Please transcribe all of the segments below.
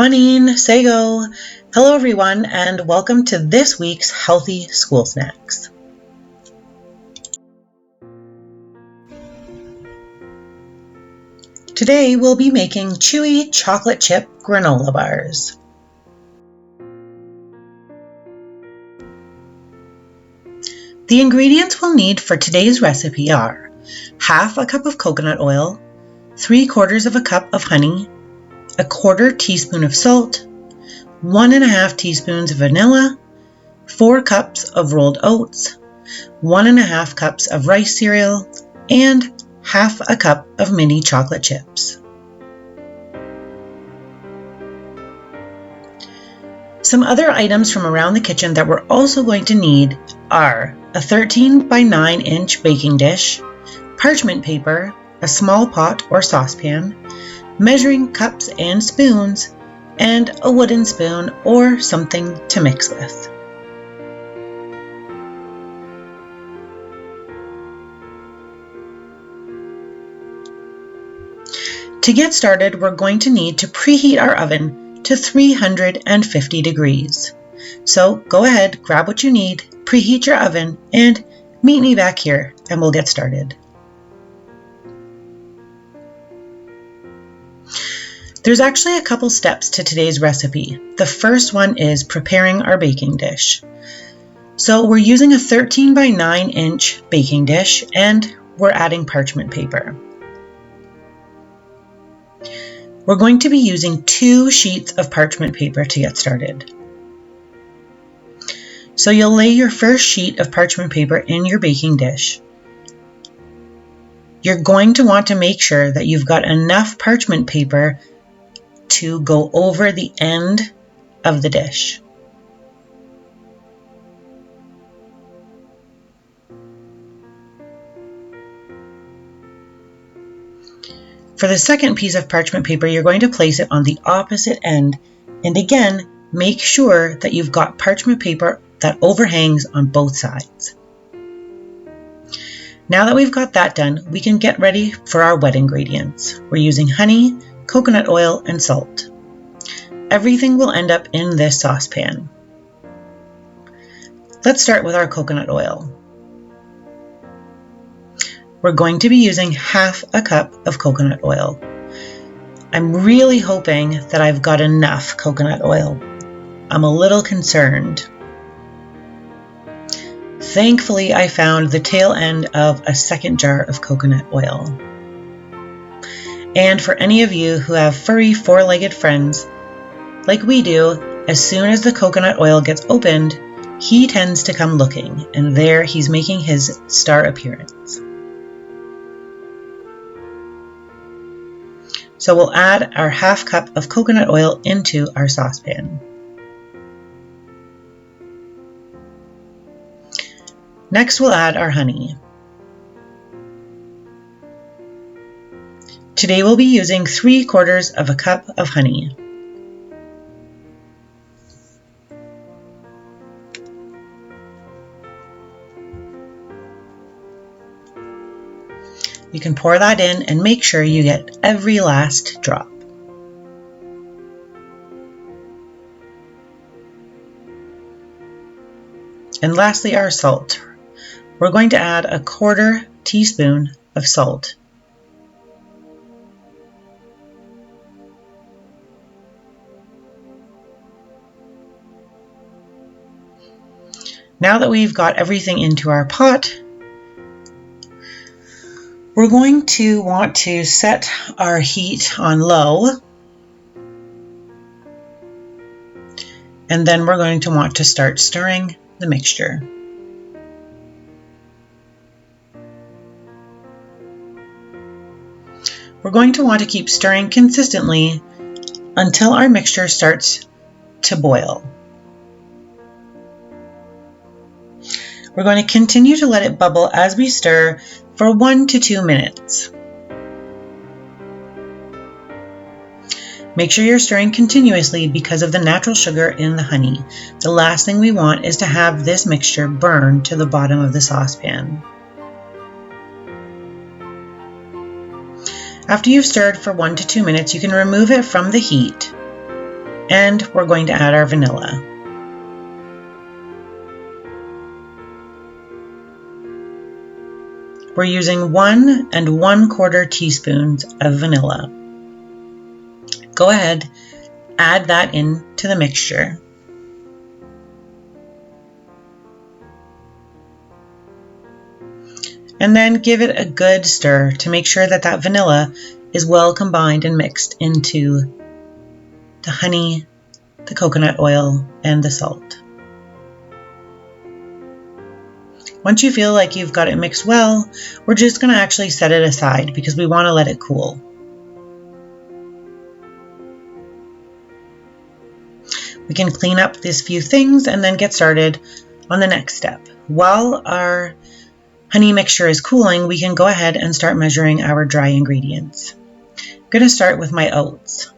Morning, Sego. Hello everyone and welcome to this week's Healthy School Snacks. Today we'll be making chewy chocolate chip granola bars. The ingredients we'll need for today's recipe are half a cup of coconut oil, 3/4 of a cup of honey, a 1/4 teaspoon of salt, 1.5 teaspoons of vanilla, 4 cups of rolled oats, 1.5 cups of rice cereal, and half a cup of mini chocolate chips. Some other items from around the kitchen that we're also going to need are a 13 by 9 inch baking dish, parchment paper, a small pot or saucepan, measuring cups and spoons, and a wooden spoon or something to mix with. To get started, we're going to need to preheat our oven to 350 degrees. So go ahead, grab what you need, preheat your oven, and meet me back here and we'll get started. There's actually a couple steps to today's recipe. The first one is preparing our baking dish. So we're using a 13 by 9 inch baking dish and we're adding parchment paper. We're going to be using 2 sheets of parchment paper to get started. So you'll lay your first sheet of parchment paper in your baking dish. You're going to want to make sure that you've got enough parchment paper to go over the end of the dish. For the second piece of parchment paper, you're going to place it on the opposite end, and again, make sure that you've got parchment paper that overhangs on both sides. Now that we've got that done, we can get ready for our wet ingredients. We're using honey, coconut oil, and salt. Everything will end up in this saucepan. Let's start with our coconut oil. We're going to be using half a cup of coconut oil. I'm really hoping that I've got enough coconut oil. I'm a little concerned. Thankfully, I found the tail end of a second jar of coconut oil. And for any of you who have furry four-legged friends, like we do, as soon as the coconut oil gets opened, he tends to come looking, and there he's making his star appearance. So we'll add our half cup of coconut oil into our saucepan. Next, we'll add our honey. Today we'll be using 3/4 of a cup of honey. You can pour that in and make sure you get every last drop. And lastly, our salt. We're going to add a 1/4 teaspoon of salt. Now that we've got everything into our pot, we're going to want to set our heat on low, and then we're going to want to start stirring the mixture. We're going to want to keep stirring consistently until our mixture starts to boil. We're going to continue to let it bubble as we stir for 1 to 2 minutes. Make sure you're stirring continuously because of the natural sugar in the honey. The last thing we want is to have this mixture burn to the bottom of the saucepan. After you've stirred for 1 to 2 minutes, you can remove it from the heat. And we're going to add our vanilla. We're using 1 1/4 teaspoons of vanilla. Go ahead, add that into the mixture. And then give it a good stir to make sure that that vanilla is well combined and mixed into the honey, the coconut oil, and the salt. Once you feel like you've got it mixed well, we're just going to actually set it aside because we want to let it cool. We can clean up these few things and then get started on the next step. While our honey mixture is cooling, we can go ahead and start measuring our dry ingredients. I'm going to start with my oats.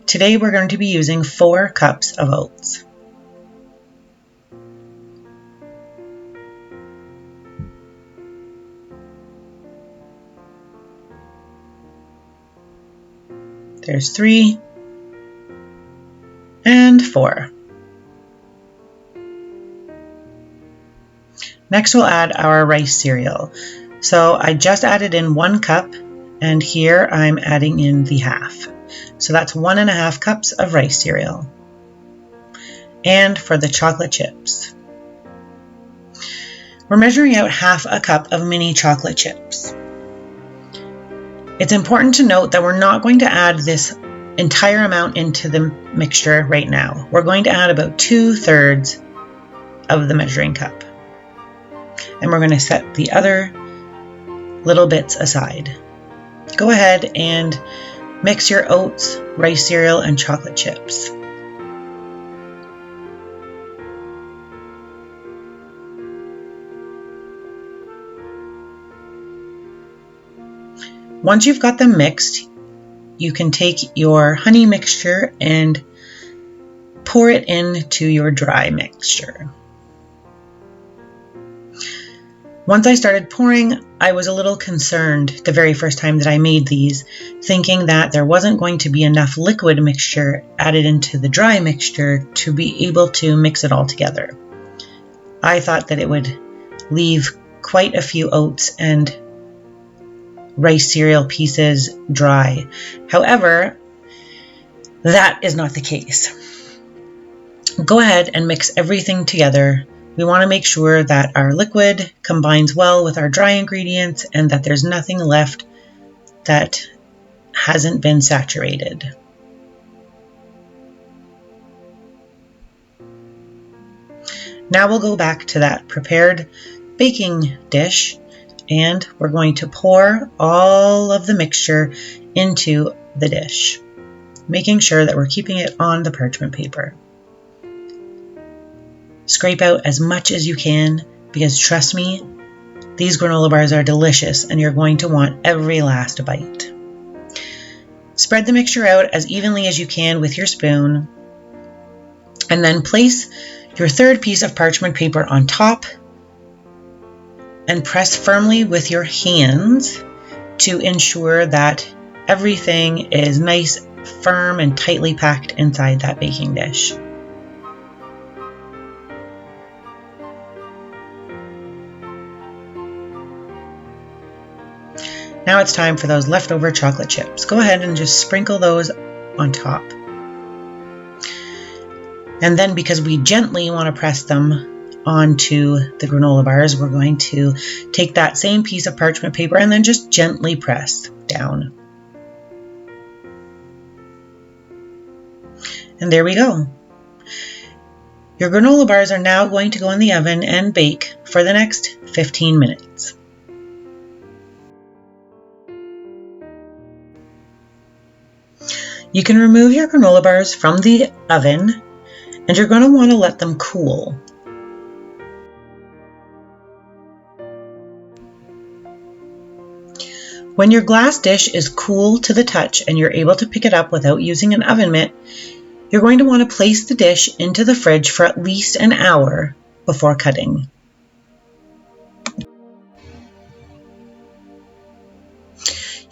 Today we're going to be using 4 cups of oats. There's 3 and 4. Next we'll add our rice cereal. So I just added in 1 cup, and here I'm adding in the half. So that's 1 1/2 cups of rice cereal. And for the chocolate chips, we're measuring out 1/2 cup of mini chocolate chips. It's important to note that we're not going to add this entire amount into the mixture right now. We're going to add about 2/3 of the measuring cup. And we're going to set the other little bits aside. Go ahead and mix your oats, rice cereal, and chocolate chips. Once you've got them mixed, you can take your honey mixture and pour it into your dry mixture. Once I started pouring, I was a little concerned the very first time that I made these, thinking that there wasn't going to be enough liquid mixture added into the dry mixture to be able to mix it all together. I thought that it would leave quite a few oats and rice cereal pieces dry. However, that is not the case. Go ahead and mix everything together. We want to make sure that our liquid combines well with our dry ingredients and that there's nothing left that hasn't been saturated. Now we'll go back to that prepared baking dish, and we're going to pour all of the mixture into the dish, making sure that we're keeping it on the parchment paper. Scrape out as much as you can, because trust me, these granola bars are delicious and you're going to want every last bite. Spread the mixture out as evenly as you can with your spoon, and then place your 3rd piece of parchment paper on top and press firmly with your hands to ensure that everything is nice, firm, and tightly packed inside that baking dish. Now it's time for those leftover chocolate chips. Go ahead and just sprinkle those on top. And then, because we gently want to press them onto the granola bars, we're going to take that same piece of parchment paper and then just gently press down. And there we go. Your granola bars are now going to go in the oven and bake for the next 15 minutes. You can remove your granola bars from the oven, and you're going to want to let them cool. When your glass dish is cool to the touch and you're able to pick it up without using an oven mitt, you're going to want to place the dish into the fridge for at least an hour before cutting.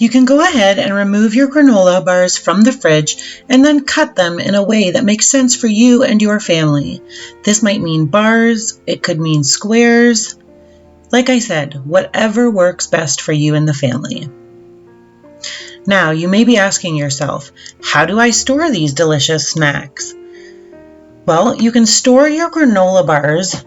You can go ahead and remove your granola bars from the fridge and then cut them in a way that makes sense for you and your family. This might mean bars, it could mean squares. Like I said, whatever works best for you and the family. Now, you may be asking yourself, how do I store these delicious snacks? Well, you can store your granola bars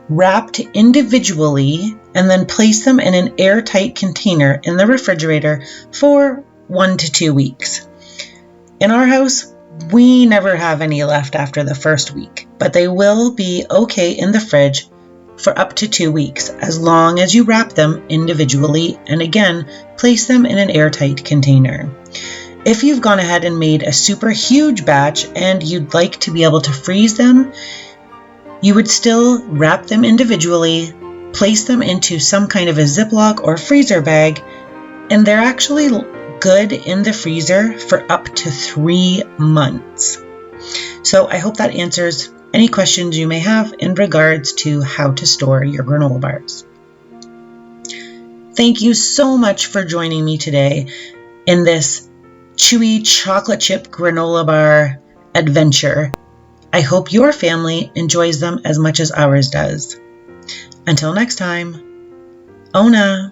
wrapped individually and then place them in an airtight container in the refrigerator for 1 to 2 weeks. In our house, we never have any left after the first week, but they will be okay in the fridge for up to 2 weeks, as long as you wrap them individually and again, place them in an airtight container. If you've gone ahead and made a super huge batch and you'd like to be able to freeze them, you would still wrap them individually, place them into some kind of a Ziploc or freezer bag, and they're actually good in the freezer for up to 3 months. So I hope that answers any questions you may have in regards to how to store your granola bars. Thank you so much for joining me today in this chewy chocolate chip granola bar adventure. I hope your family enjoys them as much as ours does. Until next time, Ona.